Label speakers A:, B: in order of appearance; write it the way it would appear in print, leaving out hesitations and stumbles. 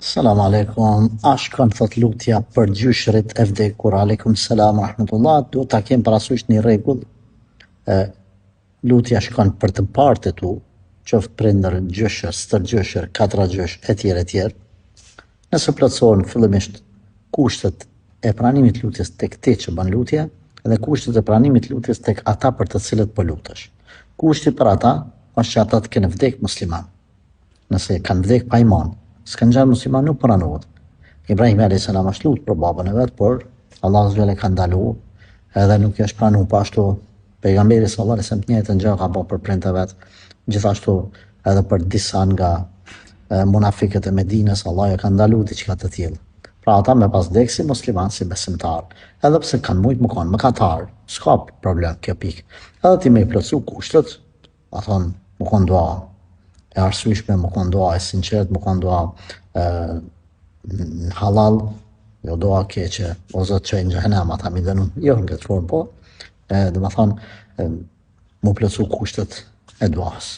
A: Selam aleikum, a shkon thot lutja për gjyshrit e vdekur, aleikum selam wa rahmatullah, duhet ta kem parasysh një rregull, lutja shkon për të partë tu, qoftë prindër, gjyshër, stërgjyshër, katragjysh, etj. Nëse plotësohen fillimisht kushtet e pranimit lutjes tek ti që bën lutje, dhe kushtet e pranimit lutjes tek ata për të cilët po lutesh. Kushti për ata është që ata të kenë vdek musliman. Nëse kanë vdek pa iman, s'kan qenë musliman nuk pranohet. Ibrahim a.s. është lutë për babën e vet, por Allah e ka ndaluar, edhe nuk i është pranuar. Po ashtu pejgamberi sallallahu alaihi wasallam të njëjtën gjë ka bërë për prindët e vet. Gjithashtu edhe për disa nga munafiqët e Medinës, Allah e ka ndaluar diçka të tillë. Pra ata me pas vdek si musliman, si besimtar, edhe pse kanë mujt më kanë mëkatar, s'ka problem kjo pikë. Edhe ti me i plotësu kushtet, a thonë më kanë dua e arsyeshme, më kanë dua e sinqert, më kanë dua në halal, jo dua keqe, o Zot çoj në xhenem ata mi dënon, jo në këtë formë, po, dhe më thonë, më plotësu kushtet e duas.